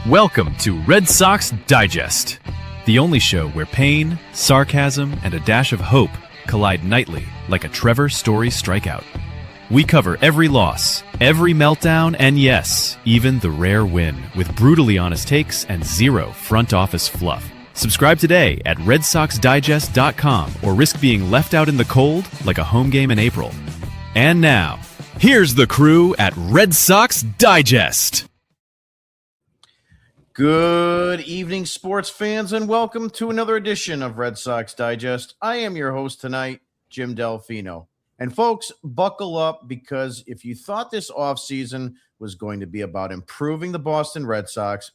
Welcome to Red Sox Digest, the only show where pain, sarcasm, and a dash of hope collide nightly like a Trevor Story strikeout. We cover every loss, every meltdown, and yes, even the rare win, with brutally honest takes and zero front office fluff. Subscribe today at RedSoxDigest.com or risk being left out in the cold like a home game in April. And now, here's the crew at Red Sox Digest. Good evening, sports fans, and welcome to another edition of Red Sox Digest. I am your host tonight, Jim Delfino. And folks, buckle up, because if you thought this offseason was going to be about improving the Boston Red Sox,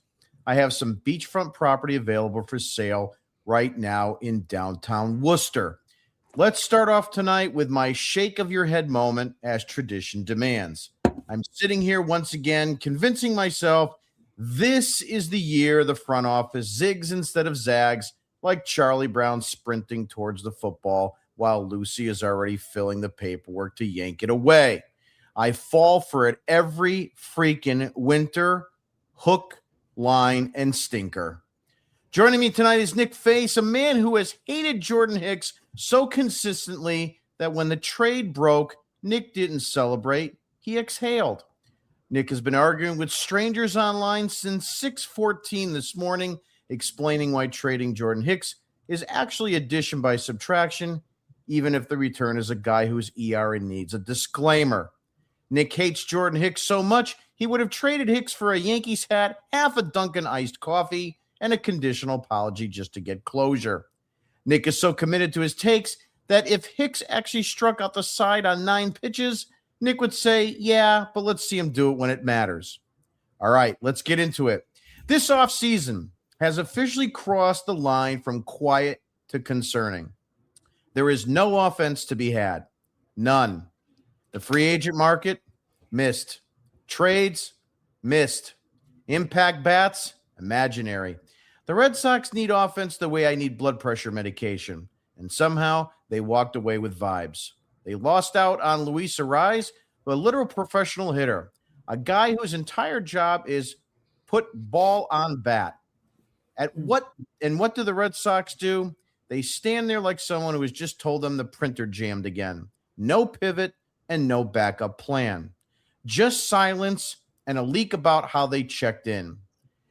I have some beachfront property available for sale right now in downtown Worcester. Let's start off tonight with my shake of your head moment, as tradition demands. I'm sitting here once again convincing myself this is the year the front office zigs instead of zags, like Charlie Brown sprinting towards the football while Lucy is already filling the paperwork to yank it away. I fall for it every freaking winter, hook, line, and stinker. Joining me tonight is Nick Face, a man who has hated Jordan Hicks so consistently that when the trade broke, Nick didn't celebrate, he exhaled. Nick has been arguing with strangers online since 6:14 this morning, explaining why trading Jordan Hicks is actually addition by subtraction, even if the return is a guy whose ERA needs a disclaimer. Nick hates Jordan Hicks so much, he would have traded Hicks for a Yankees hat, half a Dunkin' iced coffee, and a conditional apology just to get closure. Nick is so committed to his takes that if Hicks actually struck out the side on 9 pitches, Nick would say, yeah, but let's see him do it when it matters. All right, let's get into it. This offseason has officially crossed the line from quiet to concerning. There is no offense to be had. None. The free agent market, missed. Trades, missed. Impact bats, imaginary. The Red Sox need offense the way I need blood pressure medication, and somehow they walked away with vibes. They lost out on Luis Arraez, a literal professional hitter, a guy whose entire job is put ball on bat. What do the Red Sox do? They stand there like someone who has just told them the printer jammed again. No pivot and no backup plan. Just silence and a leak about how they checked in.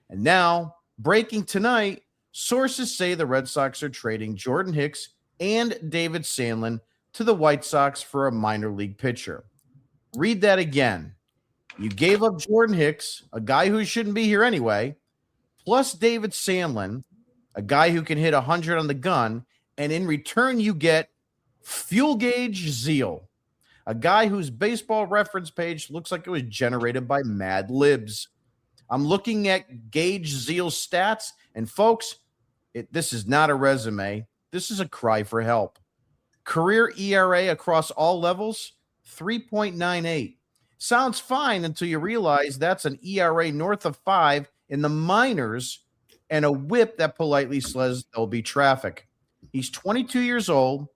And now, breaking tonight, sources say the Red Sox are trading Jordan Hicks and David Sandlin to the White Sox for a minor league pitcher. Read that again. You gave up Jordan Hicks, a guy who shouldn't be here anyway, plus David Sandlin, a guy who can hit 100 on the gun, and in return you get Fuel Gauge Zeal, a guy whose baseball reference page looks like it was generated by Mad Libs. I'm looking at Gauge Zeal's stats, and folks, this is not a resume. This is a cry for help. Career ERA across all levels, 3.98. Sounds fine until you realize that's an ERA north of 5 in the minors and a whip that politely says there'll be traffic. He's 22 years old,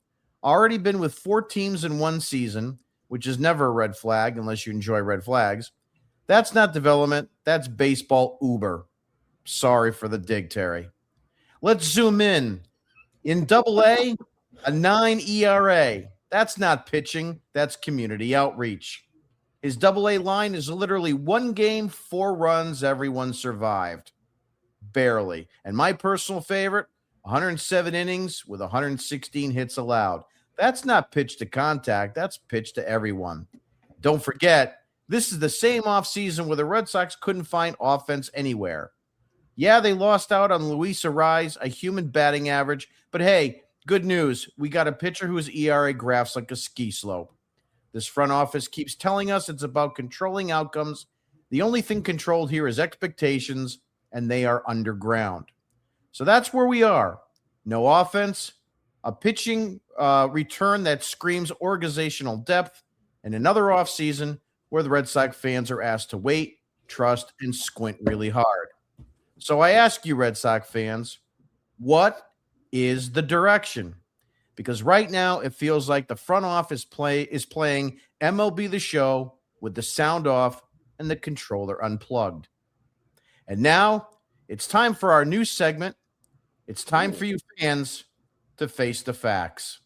already been with 4 teams in one season, which is never a red flag unless you enjoy red flags. That's not development. That's baseball uber. Sorry for the dig, Terry. Let's zoom in. In Double-A, a 9 ERA. That's not pitching. That's community outreach. His Double-A line is literally 1 game, 4 runs, everyone survived. Barely. And my personal favorite, 107 innings with 116 hits allowed. That's not pitch to contact. That's pitch to everyone. Don't forget, this is the same offseason where the Red Sox couldn't find offense anywhere. Yeah, they lost out on Luis Arraez, a human batting average, but hey, good news. We got a pitcher whose ERA graphs like a ski slope. This front office keeps telling us it's about controlling outcomes. The only thing controlled here is expectations, and they are underground. So that's where we are. No offense, a pitching return that screams organizational depth, and another offseason where the Red Sox fans are asked to wait, trust, and squint really hard. So I ask you, Red Sox fans, what is the direction? Because right now it feels like the front office is playing MLB The Show with the sound off and the controller unplugged. And now It's time for our new segment. It's time for you fans to face the facts.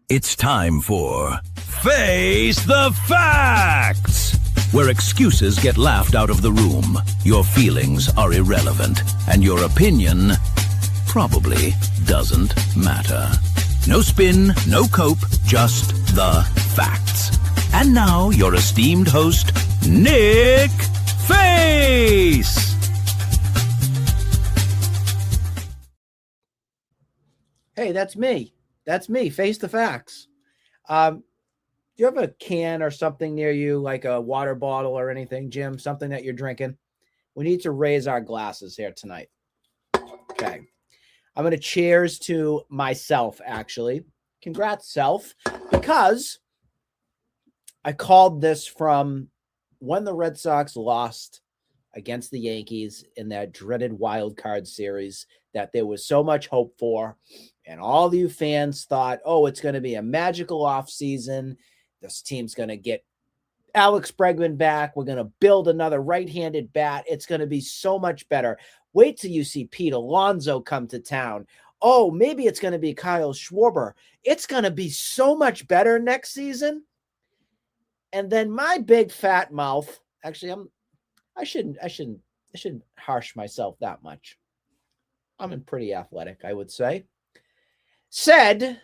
It's time for Face the Facts, where excuses get laughed out of the room, your feelings are irrelevant, and your opinion probably doesn't matter. No spin, no cope, just the facts. And now, your esteemed host, Nick Face. Hey, that's me. That's me. Face the facts. Do you have a can or something near you, like a water bottle or anything, Jim? Something that you're drinking? We need to raise our glasses here tonight. Okay. I'm going to cheers to myself, actually. Congrats, self. Because I called this from when the Red Sox lost against the Yankees in that dreaded wild card series that there was so much hope for. And all you fans thought, oh, it's going to be a magical offseason. This team's going to get Alex Bregman back. We're going to build another right-handed bat. It's going to be so much better. Wait till you see Pete Alonso come to town. Oh, maybe it's going to be Kyle Schwarber. It's going to be so much better next season. And then my big fat mouth, actually, I shouldn't harsh myself that much. I'm pretty athletic, I would say. Said,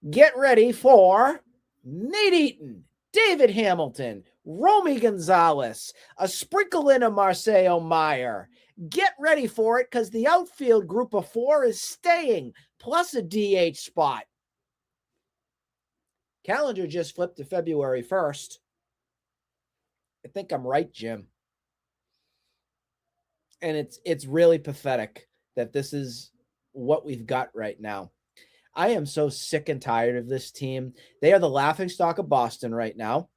get ready for Nate Eaton, David Hamilton, Romy Gonzalez, a sprinkle in of Marcelo Meyer. Get ready for it because the outfield group of 4 is staying, plus a DH spot. Calendar just flipped to February 1st. I think I'm right, Jim. And it's really pathetic that this is what we've got right now. I am so sick and tired of this team. They are the laughingstock of Boston right now.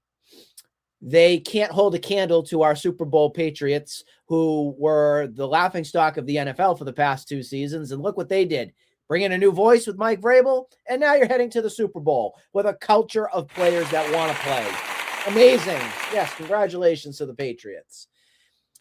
They can't hold a candle to our Super Bowl Patriots, who were the laughingstock of the NFL for the past 2 seasons. And look what they did. Bring in a new voice with Mike Vrabel, and now you're heading to the Super Bowl with a culture of players that want to play. Amazing. Yes, congratulations to the Patriots.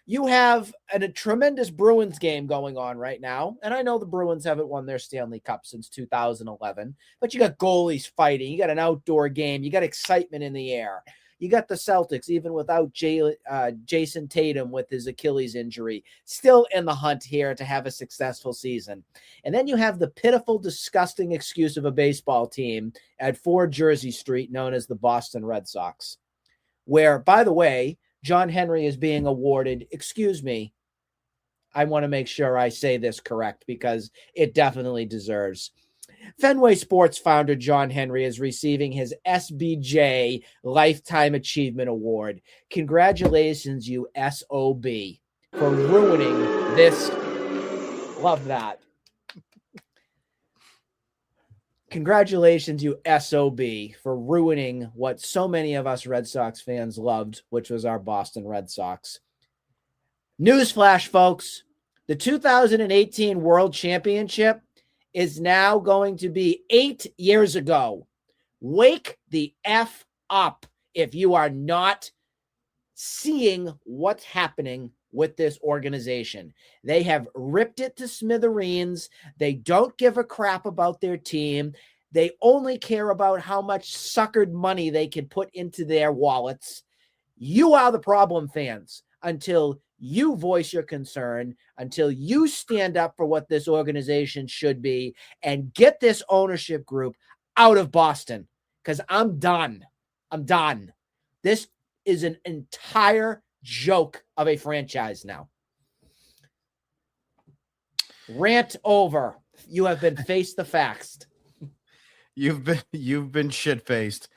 You have a tremendous Bruins game going on right now. And I know the Bruins haven't won their Stanley Cup since 2011, but you got goalies fighting. You got an outdoor game. You got excitement in the air. You got the Celtics, even without Jason Tatum with his Achilles injury, still in the hunt here to have a successful season. And then you have the pitiful, disgusting excuse of a baseball team at 4 Jersey Street known as the Boston Red Sox, where, by the way, John Henry is being awarded, excuse me, I want to make sure I say this correct because it definitely deserves. Fenway Sports founder John Henry is receiving his SBJ Lifetime Achievement Award. Congratulations, you SOB, for ruining this. Love that. Congratulations, you SOB, for ruining what so many of us Red Sox fans loved, which was our Boston Red Sox. Newsflash, folks. The 2018 World Championship is now going to be 8 years ago. Wake the F up if you are not seeing what's happening with this organization. They have ripped it to smithereens. They don't give a crap about their team. They only care about how much suckered money they can put into their wallets. You are the problem, fans, until you voice your concern, until you stand up for what this organization should be and get this ownership group out of Boston, because I'm done. I'm done. This is an entire joke of a franchise now. Rant over. You have been faced the facts. You've been shit-faced.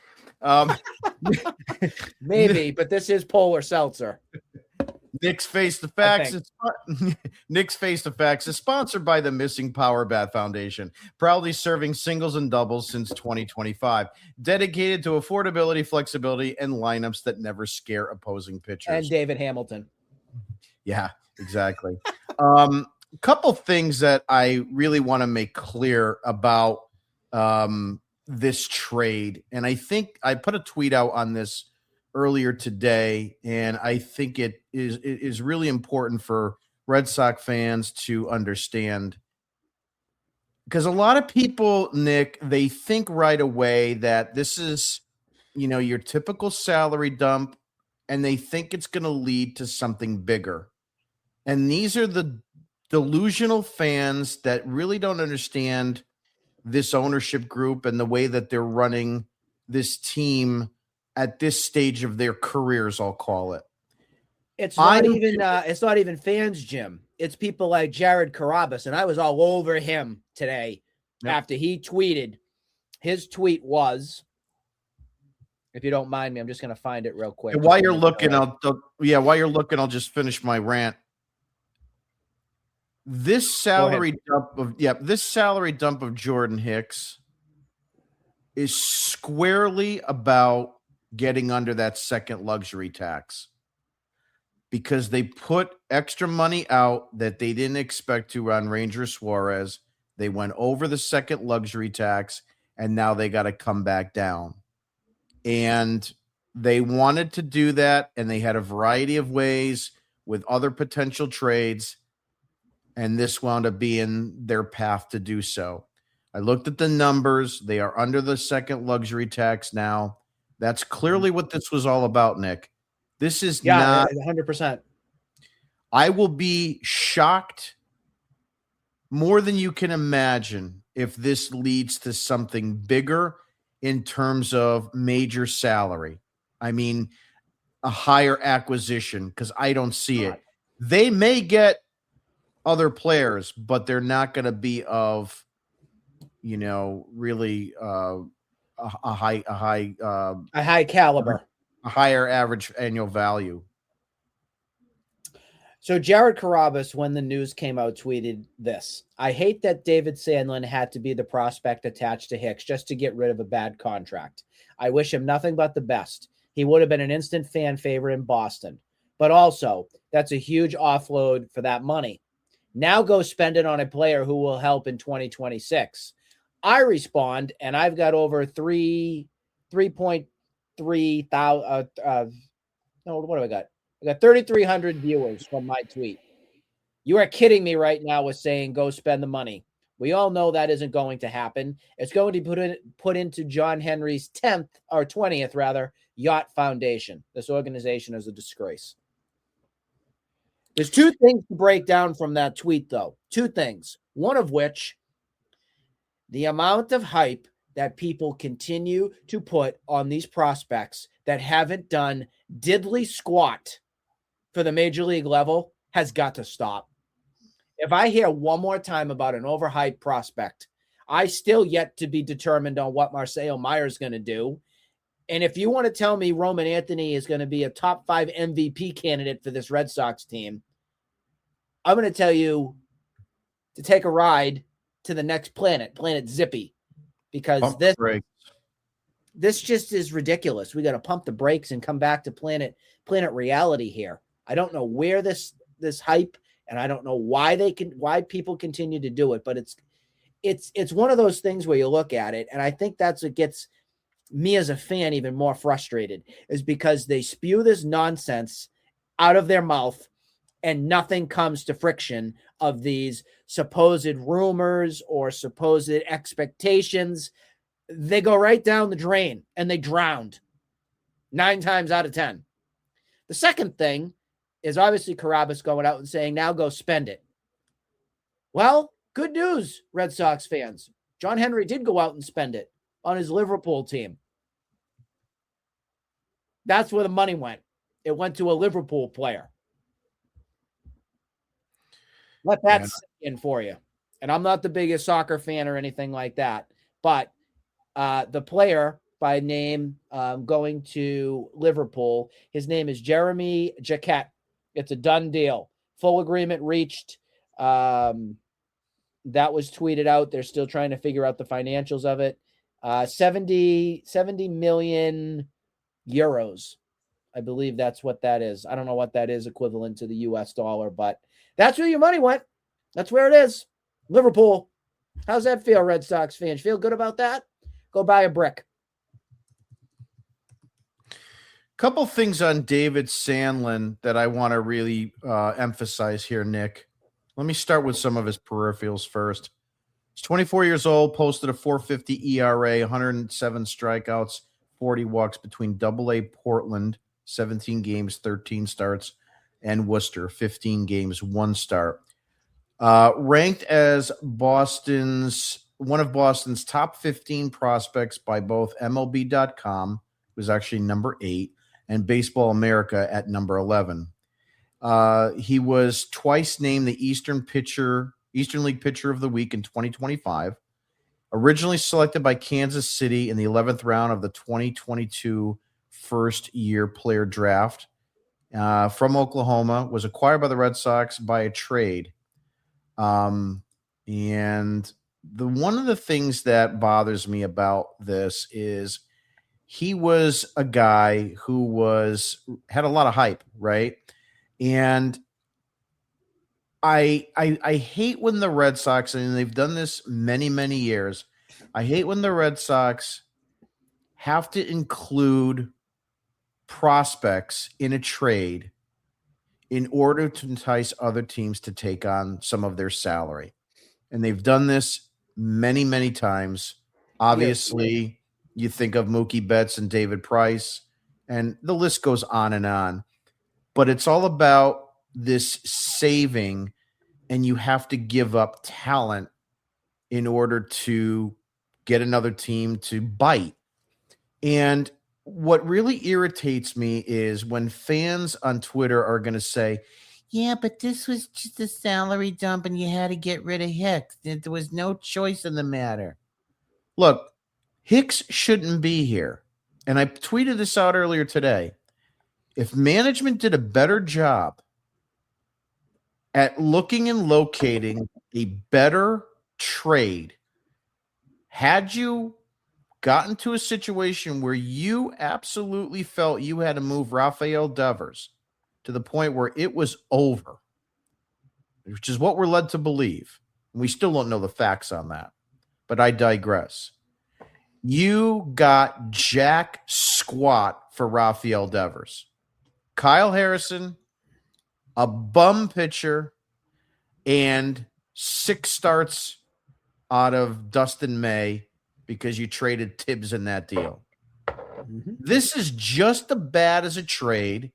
Maybe, but this is Polar Seltzer. Nick's Face the Facts. Nick's Face the Facts is sponsored by the Missing Power Bat Foundation, proudly serving singles and doubles since 2025, dedicated to affordability, flexibility, and lineups that never scare opposing pitchers. And David Hamilton. Yeah, exactly. Couple things that I really want to make clear about this trade, and I think I put a tweet out on this earlier today, and I think it is really important for Red Sox fans to understand. Because a lot of people, Nick, they think right away that this is, your typical salary dump, and they think it's going to lead to something bigger. And these are the delusional fans that really don't understand this ownership group and the way that they're running this team at this stage of their careers, I'll call it. It's not even fans, Jim. It's people like Jared Carrabis, and I was all over him today after he tweeted. His tweet was, if you don't mind me, I'm just going to find it real quick. While you're looking, I'll just finish my rant. This salary dump of Jordan Hicks is squarely about getting under that second luxury tax, because they put extra money out that they didn't expect to on Ranger Suárez. They went over the second luxury tax, and now they got to come back down. And they wanted to do that, and they had a variety of ways with other potential trades, and this wound up being their path to do so. I looked at the numbers. They are under the second luxury tax now. That's clearly what this was all about, Nick. This is not 100%. I will be shocked more than you can imagine if this leads to something bigger in terms of major salary. I mean, a higher acquisition, because I don't see it. They may get other players, but they're not going to be of, really a high caliber, a higher average annual value. So Jared Carrabis, when the news came out, tweeted this: "I hate that David Sandlin had to be the prospect attached to Hicks just to get rid of a bad contract. I wish him nothing but the best. He would have been an instant fan favorite in Boston. But also, that's a huge offload for that money. Now go spend it on a player who will help in 2026. I respond, and I've got over 3.3 thousand. What do I got? I got 3,300 viewers from my tweet. You are kidding me right now with saying go spend the money. We all know that isn't going to happen. It's going to be put into John Henry's 20th yacht foundation. This organization is a disgrace." There's two things to break down from that tweet, though. Two things. One of which, the amount of hype that people continue to put on these prospects that haven't done diddly squat for the major league level has got to stop. If I hear one more time about an overhyped prospect, I still yet to be determined on what Marcelo Meyer's is going to do. And if you want to tell me Roman Anthony is going to be a top 5 MVP candidate for this Red Sox team, I'm going to tell you to take a ride to the next planet Zippy, because this just is ridiculous. We got to pump the brakes and come back to planet reality here. I don't know where this hype, and I don't know why people continue to do it, but it's one of those things where you look at it, and I think that's what gets me as a fan even more frustrated, is because they spew this nonsense out of their mouth and nothing comes to friction of these supposed rumors or supposed expectations. They go right down the drain and they drowned 9 times out of 10. The second thing is obviously Carrabis going out and saying, now go spend it. Well, good news, Red Sox fans. John Henry did go out and spend it on his Liverpool team. That's where the money went. It went to a Liverpool player. Let that sink in for you. And I'm not the biggest soccer fan or anything like that, but the player by name going to Liverpool, his name is Jeremy Jacquet. It's a done deal. Full agreement reached. That was tweeted out. They're still trying to figure out the financials of it. 70 million euros. I believe that's what that is. I don't know what that is equivalent to the US dollar, but that's where your money went. That's where it is. Liverpool. How's that feel, Red Sox fans? Feel good about that? Go buy a brick. Couple things on David Sandlin that I want to really emphasize here, Nick. Let me start with some of his peripherals first. He's 24 years old, posted a 4.50 ERA, 107 strikeouts, 40 walks between AA Portland, 17 games, 13 starts, and Worcester, 15 games, 1 start. Ranked as one of Boston's top 15 prospects by both MLB.com, was actually number 8, and Baseball America at number 11. He was twice named the Eastern League Pitcher of the Week in 2025. Originally selected by Kansas City in the 11th round of the 2022 first-year player draft. From Oklahoma, was acquired by the Red Sox by a trade. And one of the things that bothers me about this is he was a guy who had a lot of hype, right? And I hate when the Red Sox, and they've done this many, many years, I hate when the Red Sox have to include prospects in a trade in order to entice other teams to take on some of their salary. And they've done this many, many times. Obviously, you think of Mookie Betts and David Price, and the list goes on and on. But it's all about this saving, and you have to give up talent in order to get another team to bite. And what really irritates me is when fans on Twitter are going to say, yeah, but this was just a salary dump and you had to get rid of Hicks. There was no choice in the matter. Look, Hicks shouldn't be here. And I tweeted this out earlier today. If management did a better job at looking and locating a better trade, had you gotten to a situation where you absolutely felt you had to move Rafael Devers to the point where it was over, which is what we're led to believe. We still don't know the facts on that, but I digress. You got jack squat for Rafael Devers. Kyle Harrison, a bum pitcher, and 6 starts out of Dustin May because you traded Tibbs in that deal. Mm-hmm. This is just as bad as a trade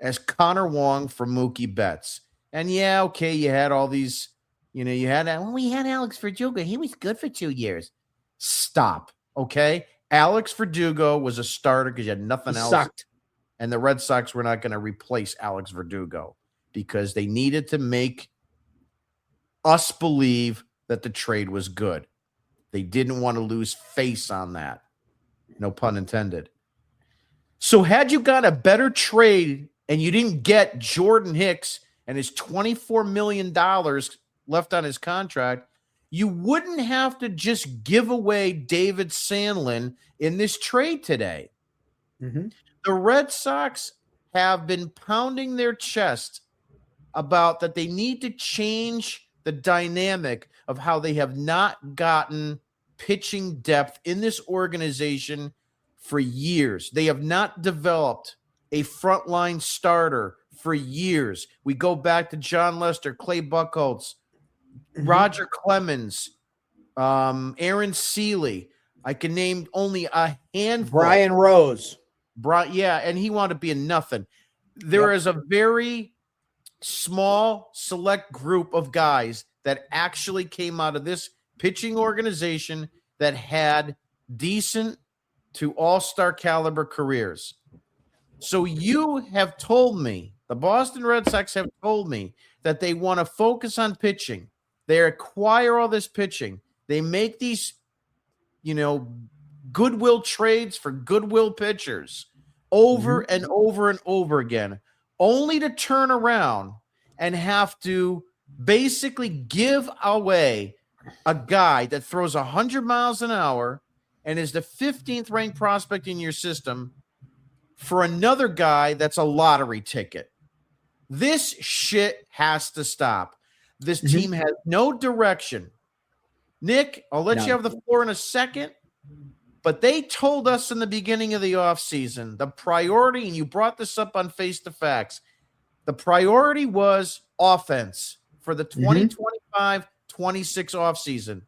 as Connor Wong for Mookie Betts. And yeah, okay, you had all these, we had Alex Verdugo. He was good for 2 years. Stop, okay? Alex Verdugo was a starter because you had nothing else. Sucked. And the Red Sox were not going to replace Alex Verdugo because they needed to make us believe that the trade was good. They didn't want to lose face on that. No pun intended. So had you got a better trade and you didn't get Jordan Hicks and his $24 million left on his contract, you wouldn't have to just give away David Sandlin in this trade today. Mm-hmm. The Red Sox have been pounding their chest about that they need to change the dynamic of how they have not gotten pitching depth in this organization for years. They have not developed a frontline starter for years. We go back to John Lester, Clay Buchholz, Roger Clemens, Aaron Seeley. I can name only a handful. Brian Rose. And he wanted to be a nothing. There is a very small, select group of guys that actually came out of this pitching organization that had decent to all-star caliber careers. So you have told me, the Boston Red Sox have told me that they want to focus on pitching. They acquire all this pitching. They make these, goodwill trades for goodwill pitchers over and over and over again, only to turn around and have to basically give away a guy that throws 100 miles an hour and is the 15th ranked prospect in your system for another guy that's a lottery ticket. This shit has to stop. This team has no direction. Nick, I'll let you have the floor in a second. But they told us in the beginning of the offseason, the priority, and you brought this up on Face the Facts, the priority was offense for the 2025-26 offseason.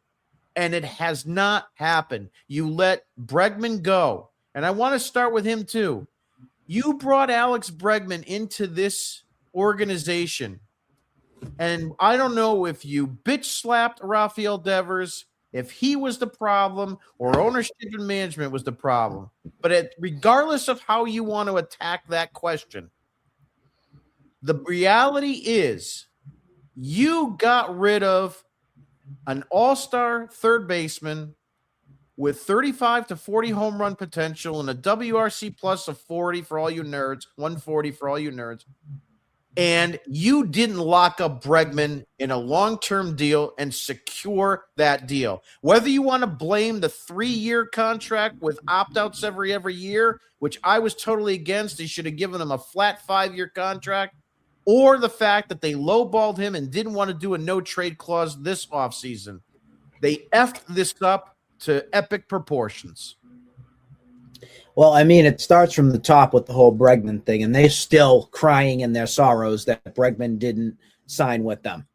And it has not happened. You let Bregman go. And I want to start with him too. You brought Alex Bregman into this organization. And I don't know if you bitch slapped Rafael Devers, if he was the problem, or ownership and management was the problem. But regardless of how you want to attack that question, the reality is you got rid of an all-star third baseman with 35 to 40 home run potential and a WRC plus of 40 for all you nerds, 140 for all you nerds. And you didn't lock up Bregman in a long-term deal and secure that deal. Whether you want to blame the 3-year contract with opt-outs every year, which I was totally against, they should have given him a flat 5-year contract, or the fact that they lowballed him and didn't want to do a no-trade clause this offseason. They effed this up to epic proportions. Well, I mean, it starts from the top with the whole Bregman thing, and they're still crying in their sorrows that Bregman didn't sign with them.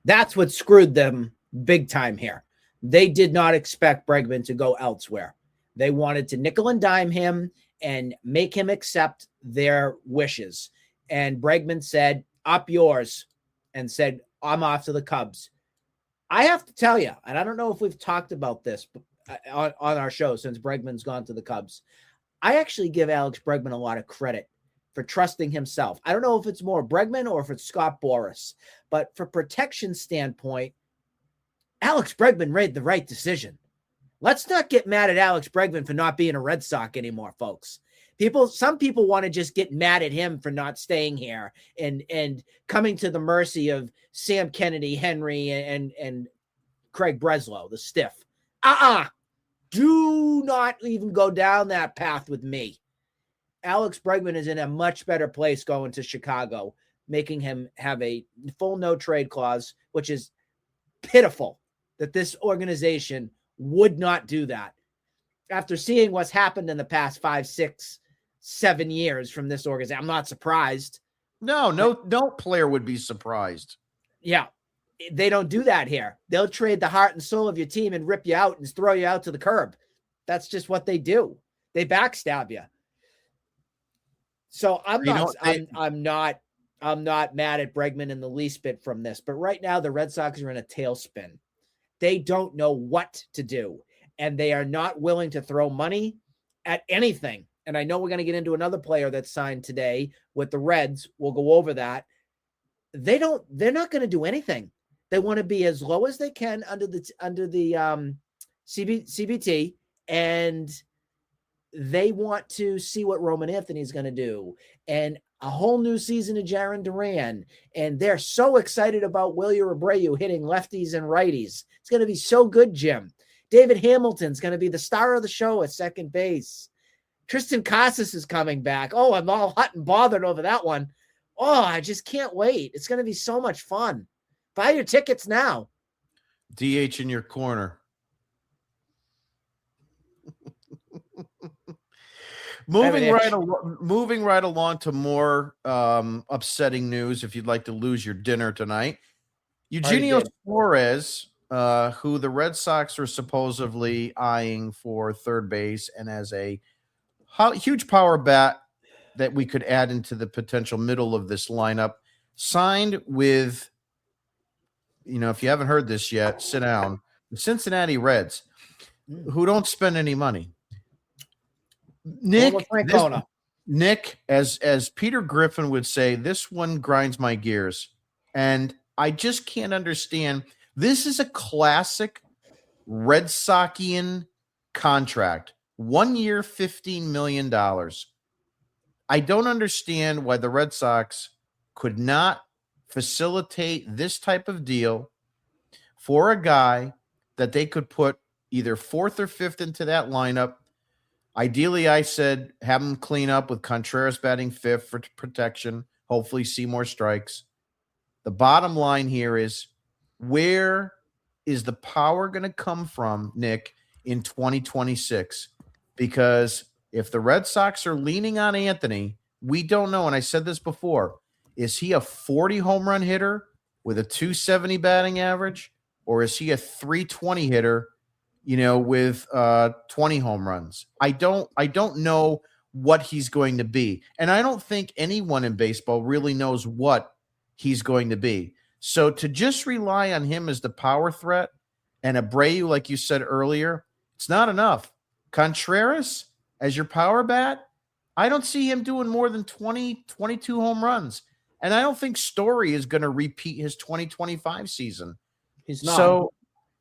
That's what screwed them big time here. They did not expect Bregman to go elsewhere. They wanted to nickel and dime him and make him accept their wishes. And Bregman said, up yours, and said, I'm off to the Cubs. I have to tell you, and I don't know if we've talked about this on our show since Bregman's gone to the Cubs. I actually give Alex Bregman a lot of credit for trusting himself. I don't know if it's more Bregman or if it's Scott Boras, but for protection standpoint, Alex Bregman made the right decision. Let's not get mad at Alex Bregman for not being a Red Sox anymore, folks. Some people want to just get mad at him for not staying here and coming to the mercy of Sam Kennedy, Henry, and Craig Breslow, the stiff. Do not even go down that path with me. Alex Bregman is in a much better place going to Chicago, making him have a full no trade clause, which is pitiful that this organization would not do that. After seeing what's happened in the past 5, 6, 7 years from this organization, I'm not surprised. No player would be surprised. Yeah. They don't do that here. They'll trade the heart and soul of your team and rip you out and throw you out to the curb. That's just what they do. They backstab you. So I'm not mad at Bregman in the least bit from this, but right now the Red Sox are in a tailspin. They don't know what to do, and they are not willing to throw money at anything. And I know we're going to get into another player that's signed today with the Reds. We'll go over that. They're not going to do anything. They want to be as low as they can under the CBT, and they want to see what Roman Anthony's going to do, and a whole new season of Jarren Duran. And they're so excited about Wilyer Abreu hitting lefties and righties. It's going to be so good, Jim. David Hamilton's going to be the star of the show at second base. Tristan Casas is coming back. Oh, I'm all hot and bothered over that one. Oh, I just can't wait. It's going to be so much fun. Buy your tickets now. DH in your corner. Moving right along to more upsetting news. If you'd like to lose your dinner tonight, Eugenio Suárez, who the Red Sox are supposedly eyeing for third base and as a huge power bat that we could add into the potential middle of this lineup, signed with, if you haven't heard this yet, sit down, the Cincinnati Reds, who don't spend any money. Nick, as Peter Griffin would say, this one grinds my gears. And I just can't understand. This is a classic Red Soxian contract. 1 year, $15 million. I don't understand why the Red Sox could not facilitate this type of deal for a guy that they could put either fourth or fifth into that lineup. Ideally, I said have him clean up with Contreras batting fifth for protection, hopefully see more strikes. The bottom line here is, where is the power going to come from, Nick, in 2026, because if the Red Sox are leaning on Anthony, we don't know. And I said this before, is he a 40 home run hitter with a 270 batting average, or is he a 320 hitter, with 20 home runs? I don't know what he's going to be. And I don't think anyone in baseball really knows what he's going to be. So to just rely on him as the power threat and Abreu, like you said earlier, it's not enough. Contreras as your power bat, I don't see him doing more than 20, 22 home runs. And I don't think Story is going to repeat his 2025 season. He's not.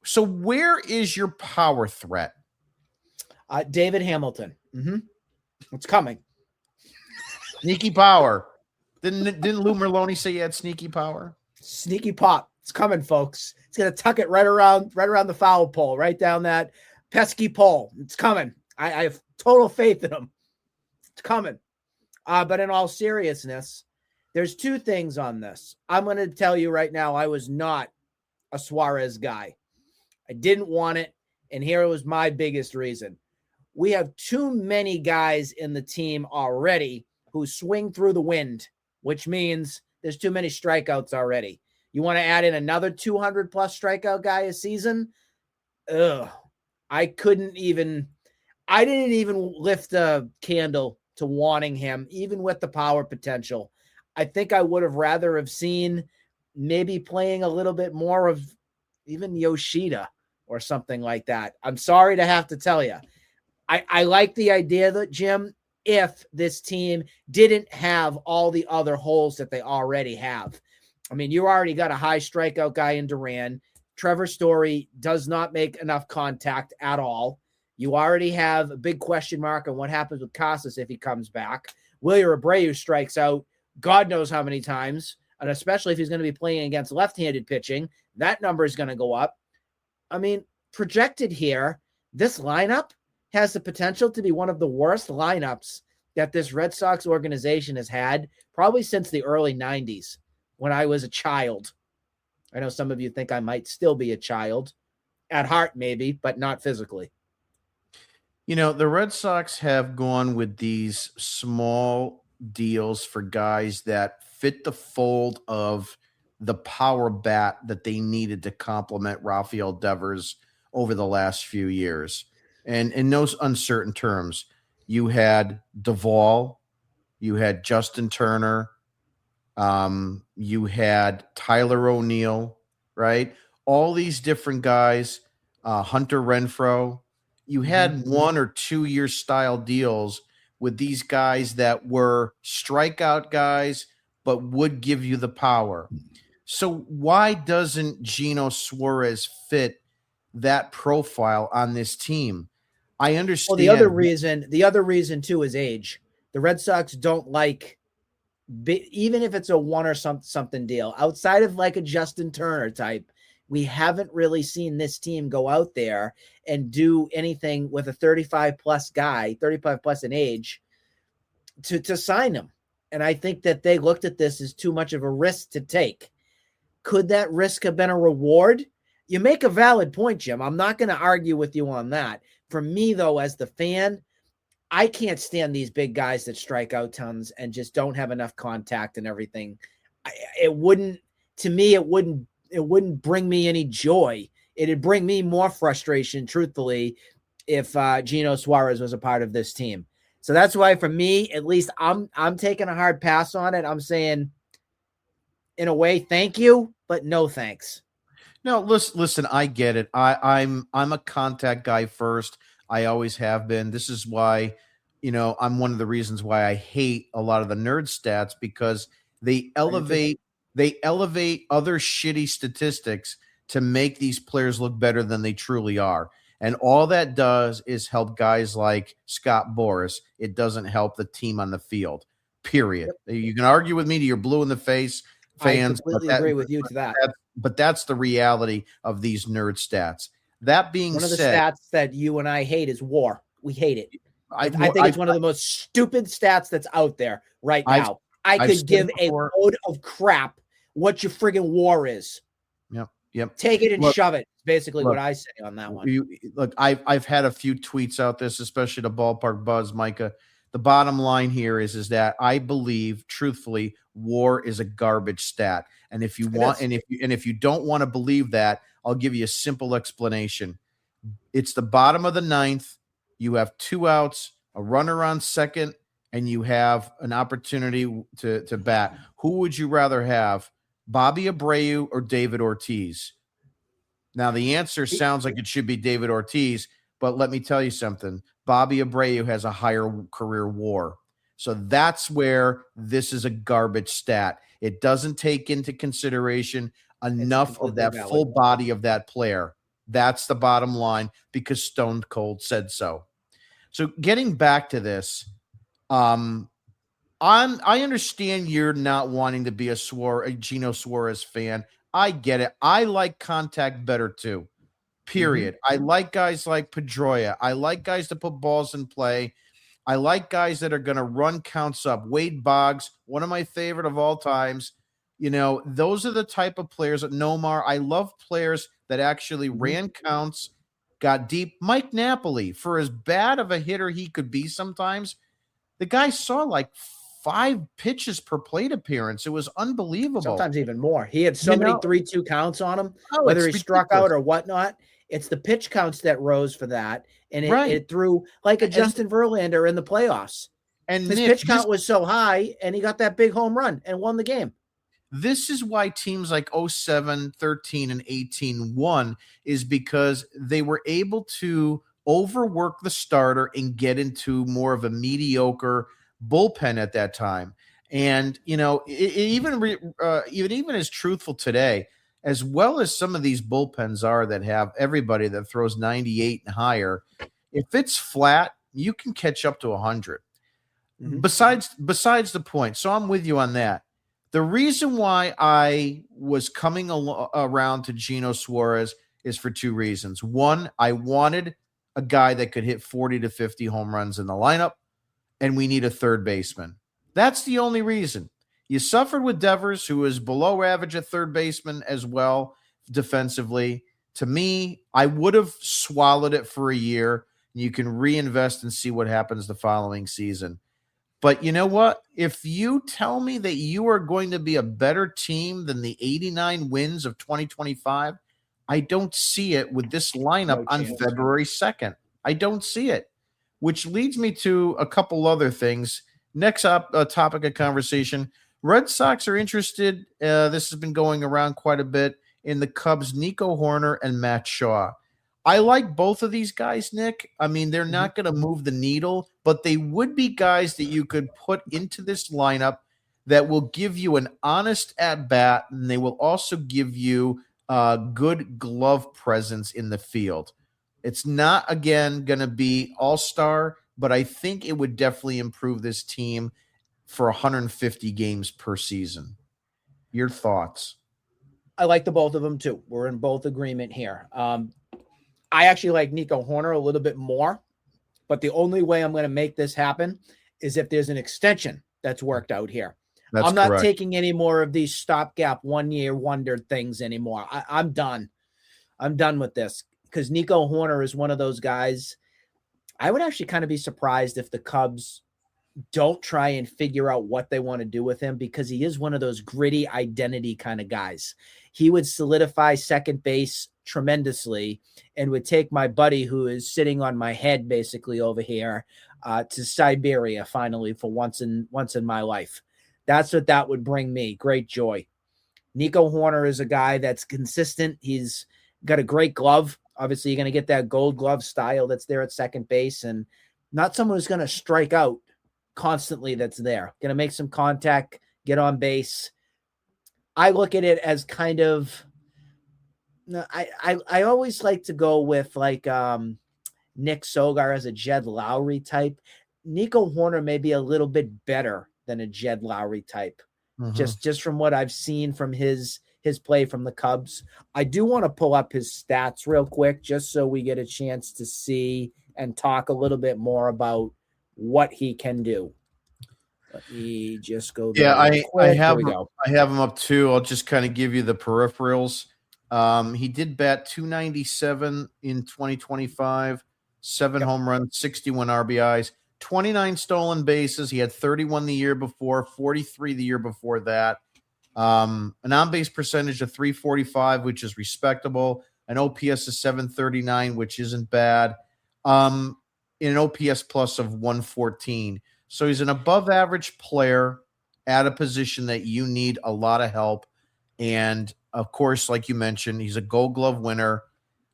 So where is your power threat? David Hamilton. Mm-hmm. It's coming. Sneaky power. Didn't Lou Merlone say he had sneaky power? Sneaky pop. It's coming, folks. It's going to tuck it right around the foul pole, right down that pesky pole. It's coming. I have total faith in him. It's coming. But in all seriousness, there's two things on this. I'm going to tell you right now, I was not a Suarez guy. I didn't want it, and here was my biggest reason. We have too many guys in the team already who swing through the wind, which means there's too many strikeouts already. You want to add in another 200-plus strikeout guy a season? I didn't even lift a candle to wanting him, even with the power potential. I think I would have rather have seen maybe playing a little bit more of even Yoshida or something like that. I'm sorry to have to tell you. I like the idea that, Jim, if this team didn't have all the other holes that they already have. I mean, you already got a high strikeout guy in Duran. Trevor Story does not make enough contact at all. You already have a big question mark on what happens with Casas if he comes back. Wilyer Abreu strikes out God knows how many times, and especially if he's going to be playing against left-handed pitching, that number is going to go up. I mean, projected here, this lineup has the potential to be one of the worst lineups that this Red Sox organization has had probably since the early 90s when I was a child. I know some of you think I might still be a child at heart, maybe, but not physically. The Red Sox have gone with these small deals for guys that fit the fold of the power bat that they needed to complement Rafael Devers over the last few years. And in those uncertain terms, you had Duvall, you had Justin Turner, you had Tyler O'Neill, right? All these different guys, Hunter Renfroe. You had 1 or 2 year style deals with these guys that were strikeout guys, but would give you the power. So why doesn't Eugenio Suárez fit that profile on this team? I understand. Well, the other reason too is age. The Red Sox don't like, even if it's a one or something deal, outside of like a Justin Turner type, we haven't really seen this team go out there and do anything with a 35 plus guy, 35 plus in age, to sign him. And I think that they looked at this as too much of a risk to take. Could that risk have been a reward? You make a valid point, Jim. I'm not going to argue with you on that. For me, though, as the fan, I can't stand these big guys that strike out tons and just don't have enough contact and everything. It wouldn't bring me any joy. It'd bring me more frustration, truthfully, if Eugenio Suárez was a part of this team. So that's why, for me, at least, I'm taking a hard pass on it. I'm saying, in a way, thank you, but no thanks. No, listen, I get it. I'm a contact guy first. I always have been. This is why, I'm one of the reasons why I hate a lot of the nerd stats, because they elevate other shitty statistics to make these players look better than they truly are. And all that does is help guys like Scott Boras. It doesn't help the team on the field, period. Yep. You can argue with me till you're blue in the face, fans. I completely agree with you to that. But that's the reality of these nerd stats. That being said, one of the stats that you and I hate is WAR. We hate it. I think it's one of the most stupid stats that's out there right now. I could give a load of crap what your friggin' WAR is. Yep. Yep. Take it and Look, shove it. Basically look, what I say on that one. Look, I've had a few tweets out this, especially the Ballpark Buzz, Micah. The bottom line here is that I believe, truthfully, WAR is a garbage stat. And if you want, and if you don't want to believe that, I'll give you a simple explanation. It's the bottom of the ninth. You have 2 outs, a runner on second, and you have an opportunity to bat. Who would you rather have, Bobby Abreu or David Ortiz? Now, the answer sounds like it should be David Ortiz, but let me tell you something. Bobby Abreu has a higher career WAR. So that's where this is a garbage stat. It doesn't take into consideration enough of that full body of that player. That's the bottom line, because Stone Cold said so. So getting back to this, I understand you're not wanting to be a Eugenio Suárez fan. I get it. I like contact better too, period. Mm-hmm. I like guys like Pedroia. I like guys that put balls in play. I like guys that are going to run counts up. Wade Boggs, one of my favorite of all times. You know, those are the type of players that Nomar. I love players that actually ran counts, got deep. Mike Napoli, for as bad of a hitter he could be sometimes, the guy saw like 5 pitches per plate appearance. It was unbelievable. Sometimes even more. He had so many 3-2 counts on him, whether he struck out or whatnot. It's the pitch counts that rose for that. And it threw like a Justin Verlander in the playoffs. And his pitch count was so high, and he got that big home run and won the game. This is why teams like 07, 13, and 18 won, is because they were able to overwork the starter and get into more of a mediocre bullpen at that time. And, you know, even as truthful today, as well as some of these bullpens are that have everybody that throws 98 and higher, if it's flat, you can catch up to 100. Mm-hmm. Besides the point. So I'm with you on that. The reason why I was coming around to Eugenio Suárez is for 2 reasons. One, I wanted a guy that could hit 40 to 50 home runs in the lineup, and we need a third baseman. That's the only reason. You suffered with Devers, who is below average at third baseman as well defensively. To me, I would have swallowed it for a year. You can reinvest and see what happens the following season. But you know what? If you tell me that you are going to be a better team than the 89 wins of 2025, I don't see it with this lineup on February 2nd. I don't see it, which leads me to a couple other things. Next up, a topic of conversation. Red Sox are interested. This has been going around quite a bit in the Cubs, Nico Hoerner and Matt Shaw. I like both of these guys, Nick. I mean, they're not going to move the needle, but they would be guys that you could put into this lineup that will give you an honest at-bat, and they will also give you good glove presence in the field. It's not, again, going to be all-star, but I think it would definitely improve this team for 150 games per season. Your thoughts? I like the both of them, too. We're in both agreement here. I actually like Nico Hoerner a little bit more, but the only way I'm going to make this happen is if there's an extension that's worked out here. I'm not taking any more of these stopgap 1-year wonder things anymore. I'm done. I'm done with this, because Nico Hoerner is one of those guys. I would actually kind of be surprised if the Cubs don't try and figure out what they want to do with him, because he is one of those gritty identity kind of guys. He would solidify second base tremendously and would take my buddy, who is sitting on my head basically over here, to Siberia finally for once in my life. That's what that would bring me. Great joy. Nico Hoerner is a guy that's consistent. He's got a great glove. Obviously, you're going to get that gold glove style that's there at second base, and not someone who's going to strike out constantly that's there. Going to make some contact, get on base. I look at it as kind of, I always like to go with like Nick Sogar as a Jed Lowry type. Nico Hoerner may be a little bit better than a Jed Lowry type, just from what I've seen from his play from the Cubs. I do want to pull up his stats real quick, just so we get a chance to see and talk a little bit more about what he can do. Let me just go there. Yeah, I have him up too. I'll just kind of give you the peripherals. He did bat 297 in 2025, 7 home runs, 61 RBIs, 29 stolen bases. He had 31 the year before, 43 the year before that. An on-base percentage of 345, which is respectable. An OPS of 739, which isn't bad. In an OPS plus of 114. So he's an above-average player at a position that you need a lot of help. And, of course, like you mentioned, he's a Gold Glove winner.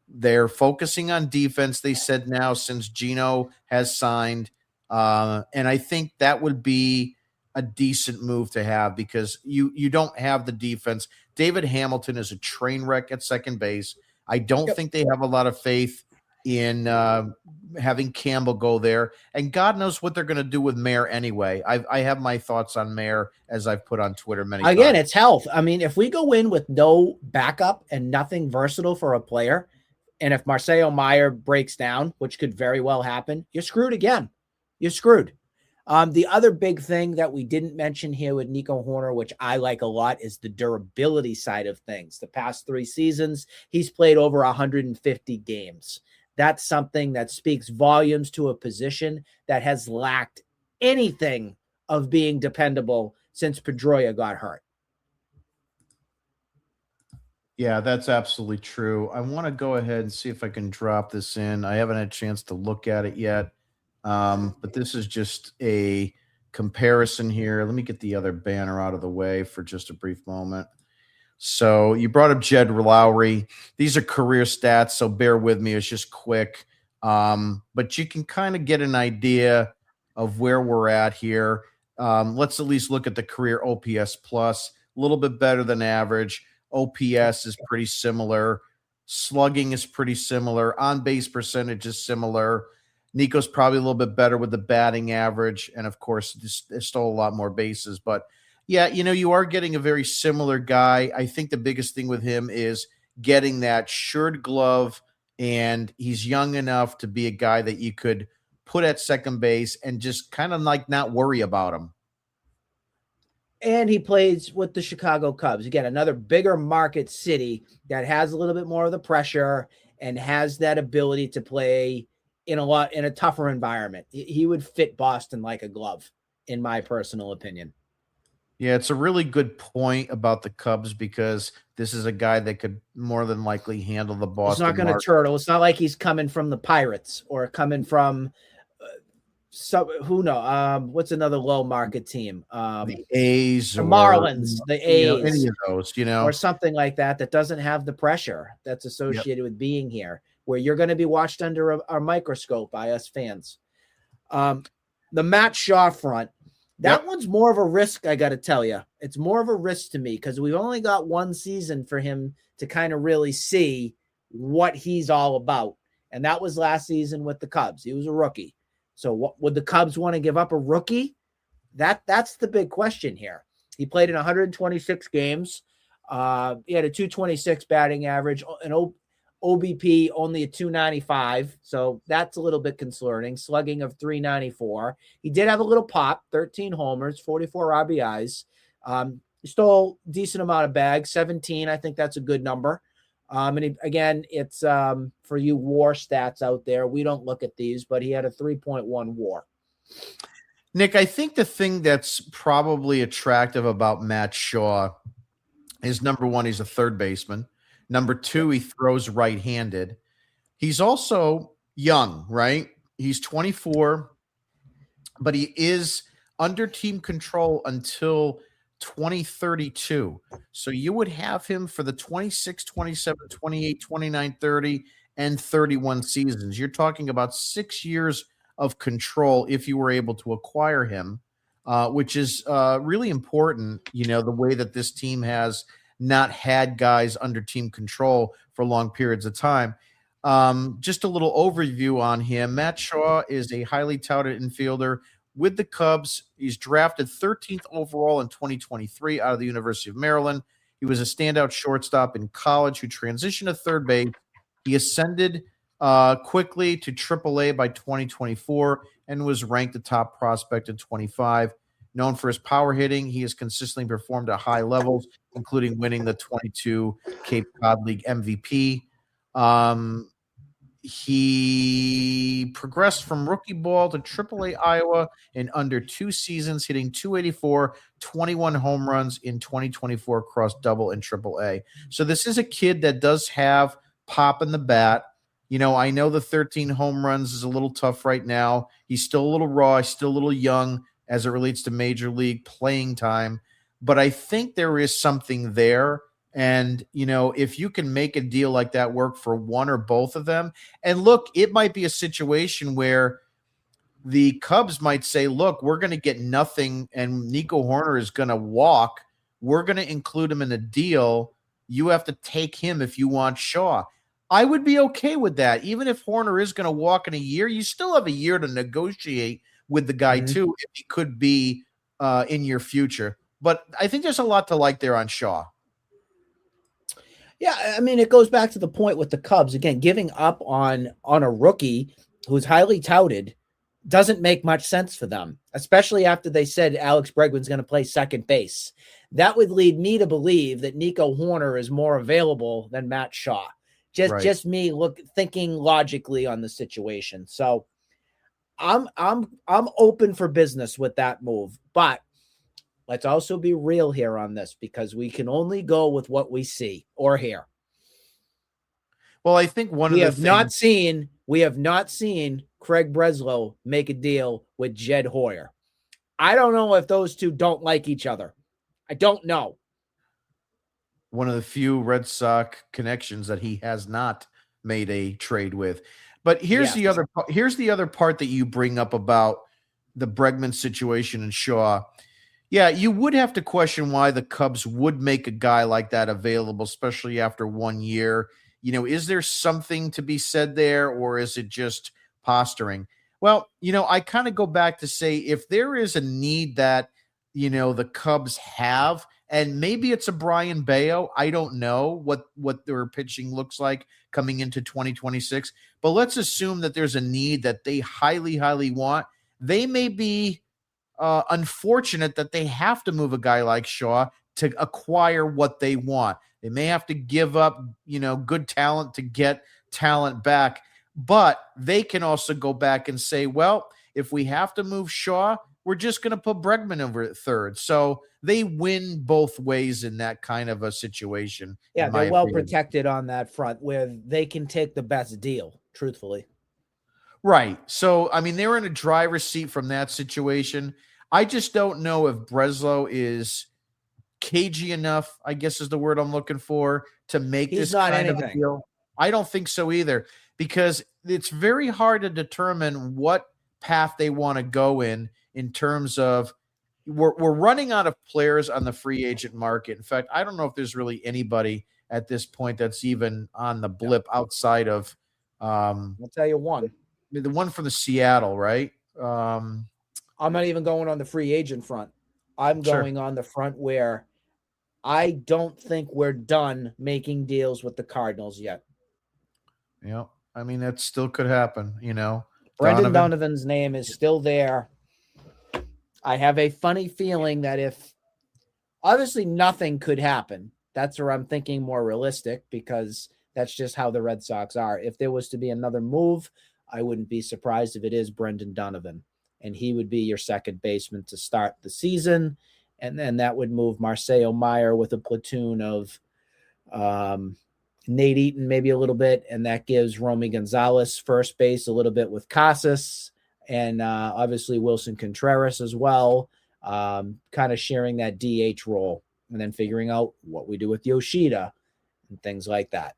They're focusing on defense, they said now, since Gino has signed. And I think that would be a decent move to have because you don't have the defense. David Hamilton is a train wreck at second base. I don't think they have a lot of faith in having Campbell go there. And God knows what they're going to do with Mayer anyway. I have my thoughts on Mayer, as I've put on Twitter many times. Again, it's health. I mean, if we go in with no backup and nothing versatile for a player, and if Marcelo Mayer breaks down, which could very well happen, you're screwed again. You're screwed. The other big thing that we didn't mention here with Nico Hoerner, which I like a lot, is the durability side of things. The past 3 seasons, he's played over 150 games. That's something that speaks volumes to a position that has lacked anything of being dependable since Pedroia got hurt. Yeah, that's absolutely true. I want to go ahead and see if I can drop this in. I haven't had a chance to look at it yet. But this is just a comparison here. Let me get the other banner out of the way for just a brief moment. So you brought up Jed Lowry. These are career stats, so bear with me. It's just quick. But you can kind of get an idea of where we're at here. Let's at least look at the career OPS plus. A little bit better than average. OPS is pretty similar. Slugging is pretty similar. On-base percentage is similar. Nico's probably a little bit better with the batting average. And, of course, there's still a lot more bases. But, yeah, you are getting a very similar guy. I think the biggest thing with him is getting that shirred glove, and he's young enough to be a guy that you could put at second base and just kind of like not worry about him. And he plays with the Chicago Cubs. Again, another bigger market city that has a little bit more of the pressure and has that ability to play in a tougher environment. He would fit Boston like a glove, in my personal opinion. Yeah, it's a really good point about the Cubs because this is a guy that could more than likely handle the Boston. It's not going to turtle. It's not like he's coming from the Pirates or coming from what's another low market team? The A's, the Marlins, the A's, any of those, or something like that doesn't have the pressure that's associated with being here, where you're going to be watched under a microscope by us fans. The Matt Shaw front, that one's more of a risk, I got to tell you. It's more of a risk to me because we've only got one season for him to kind of really see what he's all about. And that was last season with the Cubs. He was a rookie. So what would the Cubs want to give up a rookie? That's the big question here. He played in 126 games. He had a 226 batting average, an OBP only a 295. So that's a little bit concerning. Slugging of 394. He did have a little pop, 13 homers, 44 RBIs. He stole a decent amount of bags, 17. I think that's a good number. And again, it's for you WAR stats out there. We don't look at these, but he had a 3.1 WAR. Nick, I think the thing that's probably attractive about Matt Shaw is, number one, he's a third baseman. Number two, he throws right-handed. He's also young, right? He's 24, but he is under team control until 2032. So you would have him for the 26, 27, 28, 29, 30, and 31 seasons. You're talking about 6 years of control if you were able to acquire him, which is really important, the way that this team has not had guys under team control for long periods of time. Just a little overview on him. Matt Shaw is a highly touted infielder with the Cubs. He's drafted 13th overall in 2023 out of the University of Maryland. He was a standout shortstop in college who transitioned to third base. He ascended quickly to AAA by 2024 and was ranked the top prospect in 25. Known for his power hitting, he has consistently performed at high levels, including winning the 22 Cape Cod League MVP. He progressed from rookie ball to AAA Iowa in under 2 seasons, hitting 284, 21 home runs in 2024 across double and AAA. So this is a kid that does have pop in the bat. I know the 13 home runs is a little tough right now. He's still a little raw. He's still a little young as it relates to major league playing time. But I think there is something there. And, if you can make a deal like that work for one or both of them, and look, it might be a situation where the Cubs might say, look, we're going to get nothing and Nico Hoerner is going to walk. We're going to include him in a deal. You have to take him if you want Shaw. I would be okay with that. Even if Hoerner is going to walk in a year, you still have a year to negotiate with the guy too, if he could be in your future. But I think there's a lot to like there on Shaw. Yeah, I mean, it goes back to the point with the Cubs. Again, giving up on a rookie who's highly touted doesn't make much sense for them, especially after they said Alex Bregman's going to play second base. That would lead me to believe that Nico Hoerner is more available than Matt Shaw. Just me thinking logically on the situation. So I'm open for business with that move, but let's also be real here on this because we can only go with what we see or hear. Well, I think we have not seen Craig Breslow make a deal with Jed Hoyer. I don't know if those two don't like each other. I don't know. One of the few Red Sox connections that he has not made a trade with. But here's the other part that you bring up about the Bregman situation and Shaw. Yeah, you would have to question why the Cubs would make a guy like that available, especially after 1 year. Is there something to be said there, or is it just posturing? Well, I kind of go back to say if there is a need that, the Cubs have, and maybe it's a Brian Bayo. I don't know what their pitching looks like coming into 2026, but let's assume that there's a need that they highly, highly want. They may be unfortunate that they have to move a guy like Shaw to acquire what they want. They may have to give up, good talent to get talent back, but they can also go back and say, well, if we have to move Shaw, we're just going to put Bregman over at third. So they win both ways in that kind of a situation. Yeah, they're well protected on that front where they can take the best deal, truthfully. Right. So, I mean, they're in a driver's seat from that situation. I just don't know if Breslow is cagey enough, I guess is the word I'm looking for, to make this kind of a deal. I don't think so either, because it's very hard to determine what path they want to go in terms of we're running out of players on the free agent market. In fact, I don't know if there's really anybody at this point that's even on the blip outside of I'll tell you one. The one from the Seattle, right? I'm not even going on the free agent front. I'm going on the front where I don't think we're done making deals with the Cardinals yet. Yeah. I mean, that still could happen, Brendan Donovan's name is still there. I have a funny feeling that if obviously nothing could happen, that's where I'm thinking more realistic, because that's just how the Red Sox are. If there was to be another move, I wouldn't be surprised if it is Brendan Donovan, and he would be your second baseman to start the season. And then that would move Marcelo Meyer with a platoon of Nate Eaton, maybe a little bit. And that gives Romy Gonzalez first base a little bit with Casas, and obviously Wilson Contreras as well, kind of sharing that DH role, and then figuring out what we do with Yoshida and things like that.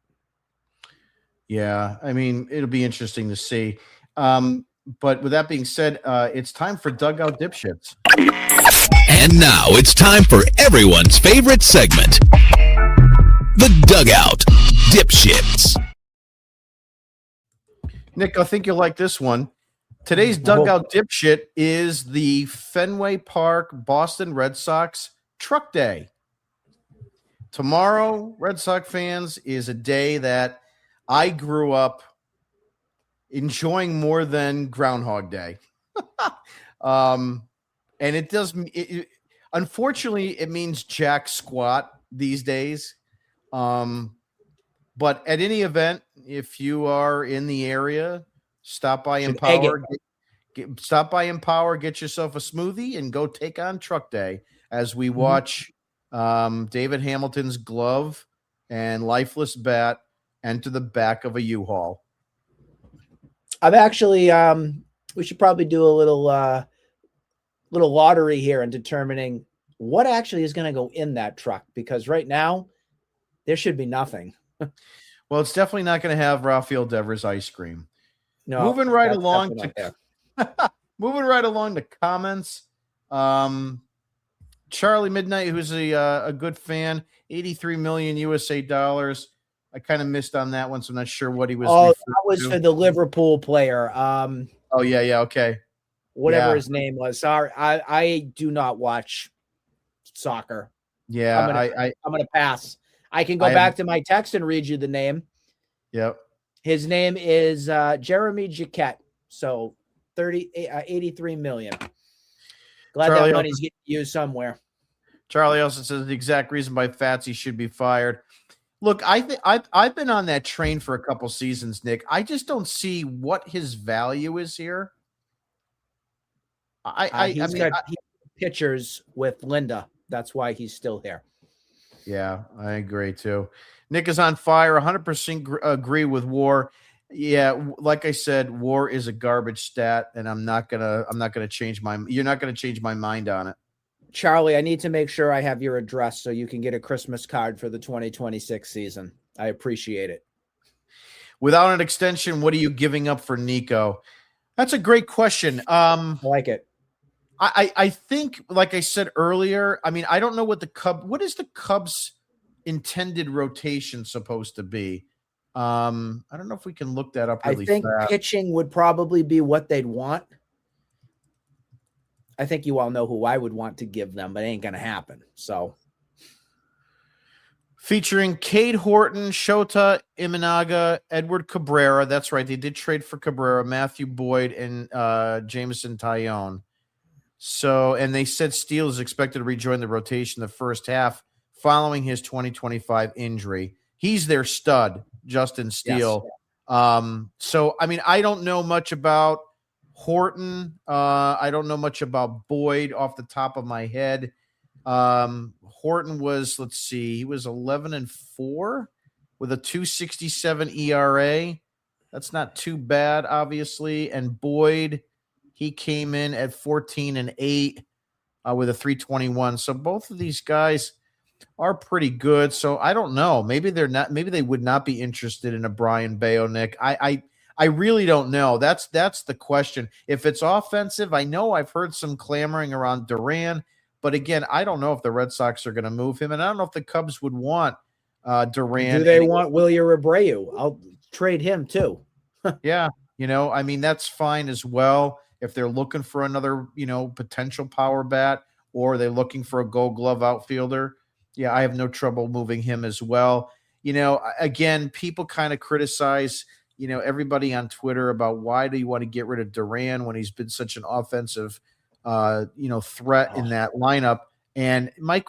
Yeah, I mean, it'll be interesting to see. But with that being said, it's time for Dugout Dipshits. And now it's time for everyone's favorite segment, the Dugout Dipshits. Nick, I think you'll like this one. Today's Dugout Dipshit is the Fenway Park Boston Red Sox Truck Day. Tomorrow, Red Sox fans, is a day that I grew up enjoying more than Groundhog Day. And it does. Unfortunately, it means jack squat these days. But at any event, if you are in the area, stop by Empower. Stop by Empower, get yourself a smoothie, and go take on Truck Day as we watch David Hamilton's glove and lifeless bat enter the back of a U-Haul. I'm actually we should probably do a little lottery here in determining what actually is going to go in that truck, because right now there should be nothing. Well, it's definitely not going to have Rafael Devers ice cream. No, moving right along to comments. Charlie Midnight, who's a good fan, 83 million USA dollars. I kind of missed on that one, so I'm not sure what he was. Oh, that was for the Liverpool player. Oh yeah, okay. Whatever his name was. Sorry, I do not watch soccer. Yeah, I'm gonna pass. I can go back to my text and read you the name. Yep. His name is Jeremy Jaquette. So 83 million. Glad Charlie that money's getting used somewhere. Charlie also says the exact reason why Fatsy should be fired. Look, I've been on that train for a couple seasons, Nick. I just don't see what his value is here. He's got pictures with Linda. That's why he's still here. Yeah, I agree too. Nick is on fire. 100% agree with War. Yeah, like I said, War is a garbage stat, and I'm not gonna change you're not gonna change my mind on it. Charlie, I need to make sure I have your address so you can get a Christmas card for the 2026 season. I appreciate it. Without an extension, what are you giving up for Nico? That's a great question. I like it. I think, like I said earlier, I mean, I don't know what is the Cubs' intended rotation supposed to be? I don't know if we can look that up really fast. I think pitching would probably be what they'd want. I think you all know who I would want to give them, but it ain't going to happen. So, featuring Cade Horton, Shota Imanaga, Edward Cabrera. That's right. They did trade for Cabrera, Matthew Boyd, and Jameson Taillon. So, and they said Steele is expected to rejoin the rotation the first half following his 2025 injury. He's their stud, Justin Steele. Yes. So, I mean, I don't know much about Horton. I don't know much about Boyd off the top of my head. Horton was, he was 11-4 with a 2.67 ERA. That's not too bad, obviously. And Boyd, he came in at 14-8 with a 3.21. So both of these guys are pretty good. So I don't know. Maybe they would not be interested in a Brian Bayo, Nick. I really don't know. That's the question. If it's offensive, I know I've heard some clamoring around Duran, but again, I don't know if the Red Sox are going to move him, and I don't know if the Cubs would want Duran. Do they want Wilyer Abreu? I'll trade him too. Yeah, I mean, that's fine as well. If they're looking for another, potential power bat, or they're looking for a Gold Glove outfielder, yeah, I have no trouble moving him as well. Again, people kind of criticize, everybody on Twitter about why do you want to get rid of Duran when he's been such an offensive, threat in that lineup. And my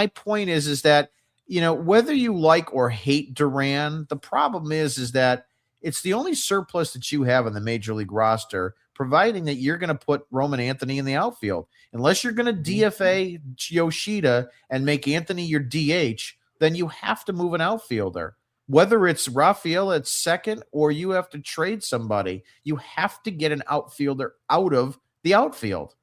point is that, whether you like or hate Duran, the problem is that it's the only surplus that you have in the major league roster, providing that you're going to put Roman Anthony in the outfield. Unless you're going to DFA Yoshida and make Anthony your DH, then you have to move an outfielder. Whether it's Rafael at second or you have to trade somebody, you have to get an outfielder out of the outfield.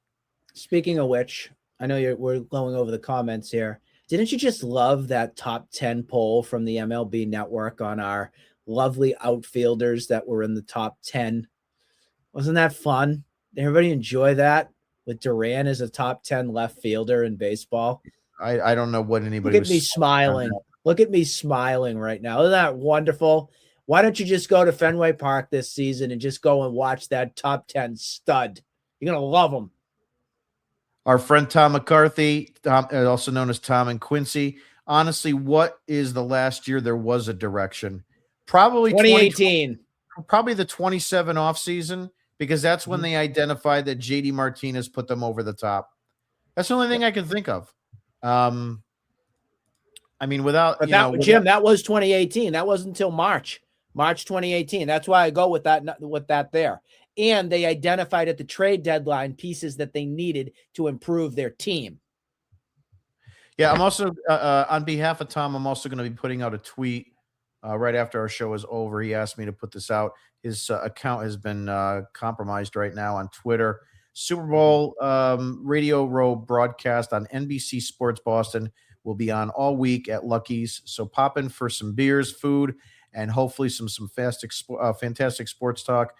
Speaking of which, I know we're going over the comments here. Didn't you just love that top 10 poll from the MLB Network on our lovely outfielders that were in the top 10? Wasn't that fun? Did everybody enjoy that? With Duran as a top 10 left fielder in baseball. I don't know what anybody Look at me smiling. Look at me smiling right now. Isn't that wonderful? Why don't you just go to Fenway Park this season and just go and watch that top 10 stud? You're going to love him. Our friend Tom McCarthy, also known as Tom and Quincy. Honestly, what is the last year there was a direction? Probably 2018. Probably the 27 offseason, because that's when they identified that JD Martinez put them over the top. That's the only thing I can think of. I mean, without But Jim, that was 2018. That wasn't until March 2018. That's why I go with that there. And they identified at the trade deadline pieces that they needed to improve their team. Yeah, I'm also on behalf of Tom. I'm also going to be putting out a tweet right after our show is over. He asked me to put this out. His account has been compromised right now on Twitter. Super Bowl Radio Row broadcast on NBC Sports Boston will be on all week at Lucky's. So pop in for some beers, food, and hopefully some fantastic sports talk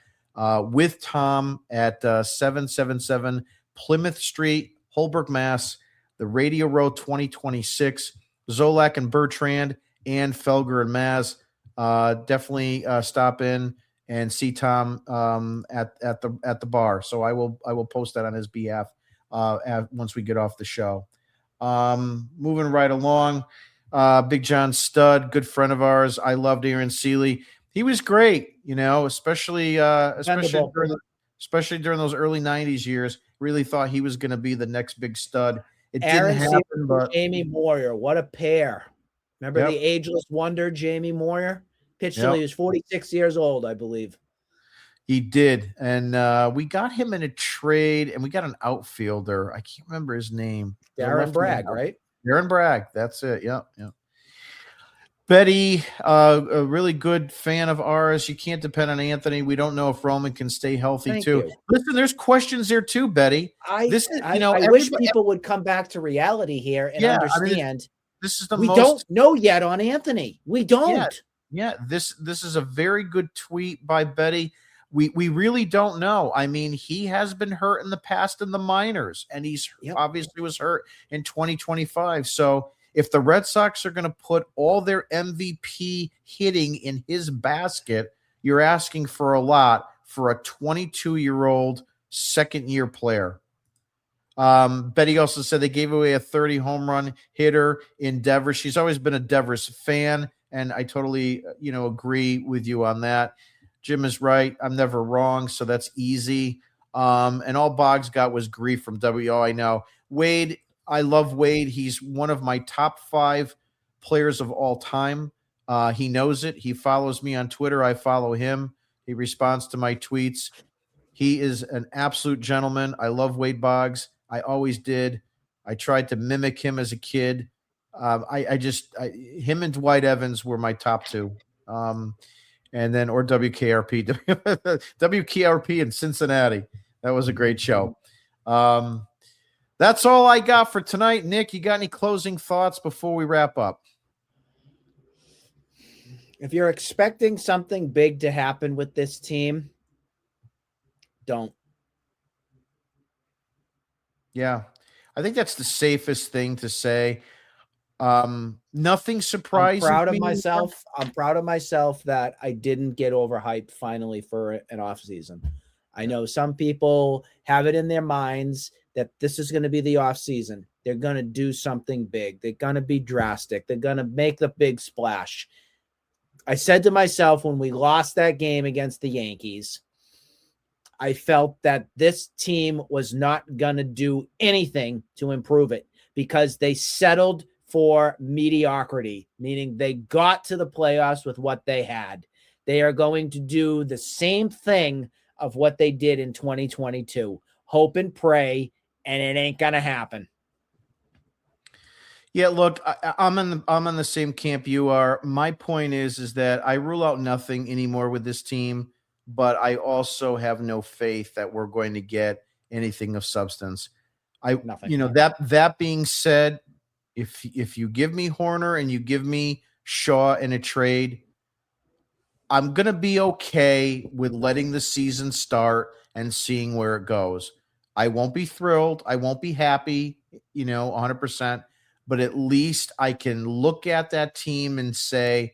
with Tom at 777 Plymouth Street, Holbrook, Mass. The Radio Row 2026. Zolak and Bertrand and Felger and Maz. Definitely stop in and see Tom at the bar. So I will post that on his behalf once we get off the show. Moving right along, Big John Stud, good friend of ours. I loved Aaron Seeley. He was great, especially during those early '90s years. Really thought he was going to be the next big stud. It Aaron didn't happen, but Jamie Moyer, what a pair! Remember the ageless wonder, Jamie Moyer? Pitched till he was 46 years old, I believe. He did, and we got him in a trade, and we got an outfielder. I can't remember his name. Darren Bragg, right? Darren Bragg. That's it. Yeah. Betty, a really good fan of ours. You can't depend on Anthony. We don't know if Roman can stay healthy Thank too. you. Listen, there's questions there too, Betty. I wish people would come back to reality here and understand. This is we don't know yet on Anthony. We don't. Yeah. This is a very good tweet by Betty. We really don't know. I mean, he has been hurt in the past in the minors, and he's obviously was hurt in 2025. So if the Red Sox are going to put all their MVP hitting in his basket, you're asking for a lot for a 22-year-old second-year player. Betty also said they gave away a 30 home run hitter in Devers. She's always been a Devers fan, and I totally, agree with you on that. Jim is right. I'm never wrong, so that's easy. And all Boggs got was grief from WO. I know. Wade, I love Wade. He's one of my top 5 players of all time. He knows it. He follows me on Twitter. I follow him. He responds to my tweets. He is an absolute gentleman. I love Wade Boggs. I always did. I tried to mimic him as a kid. Him and Dwight Evans were my top 2. And then, or WKRP, WKRP in Cincinnati. That was a great show. That's all I got for tonight. Nick, you got any closing thoughts before we wrap up? If you're expecting something big to happen with this team, don't. Yeah, I think that's the safest thing to say. Nothing surprising. I'm proud of myself. I'm proud of myself that I didn't get overhyped finally for an offseason. I know some people have it in their minds that this is going to be the offseason. They're going to do something big. They're going to be drastic. They're going to make the big splash. I said to myself when we lost that game against the Yankees, I felt that this team was not going to do anything to improve it because they settled for mediocrity, meaning they got to the playoffs with what they had. They are going to do the same thing of what they did in 2022. Hope and pray, and it ain't going to happen. Yeah, look, I'm in the same camp you are. My point is that I rule out nothing anymore with this team, but I also have no faith that we're going to get anything of substance. That being said, if you give me Hoerner and you give me Shaw in a trade, I'm going to be okay with letting the season start and seeing where it goes. I won't be thrilled. I won't be happy, 100%, but at least I can look at that team and say,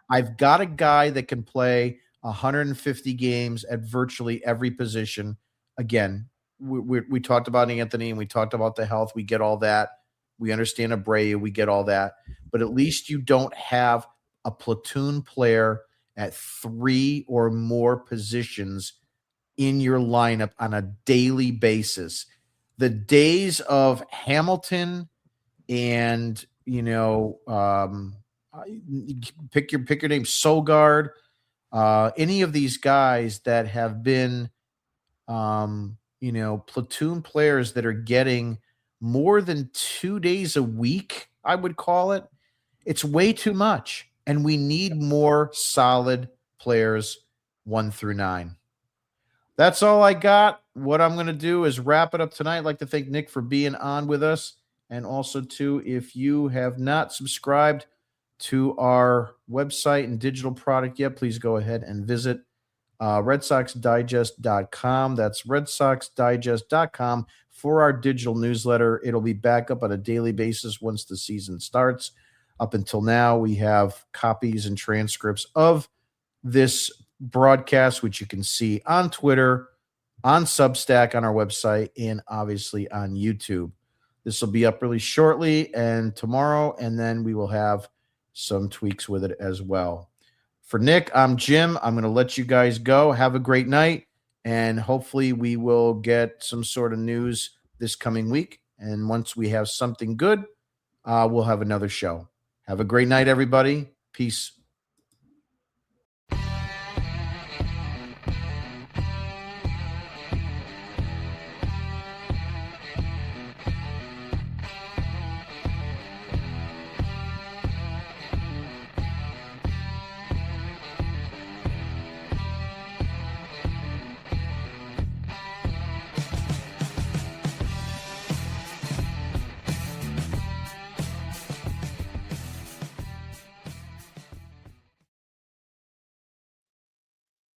I've got a guy that can play 150 games at virtually every position. Again, we talked about Anthony and we talked about the health. We get all that. We understand Abreu. We get all that. But at least you don't have a platoon player at 3 or more positions in your lineup on a daily basis. the days of Hamilton and, pick your name, Sogard, any of these guys that have been, platoon players that are getting more than 2 days a week, I would call it. It's way too much. And we need more solid players 1 through 9. That's all I got. What I'm going to do is wrap it up tonight. I'd like to thank Nick for being on with us. And also, too, if you have not subscribed to our website and digital product yet, please go ahead and visit RedSoxDigest.com. That's RedSoxDigest.com for our digital newsletter. It'll be back up on a daily basis once the season starts. Up until now, we have copies and transcripts of this broadcast, which you can see on Twitter, on Substack, on our website, and obviously on YouTube. This will be up really shortly and tomorrow, and then we will have some tweaks with it as well. For Nick, I'm Jim. I'm going to let you guys go. Have a great night, and hopefully we will get some sort of news this coming week. And once we have something good, we'll have another show. Have a great night, everybody. Peace.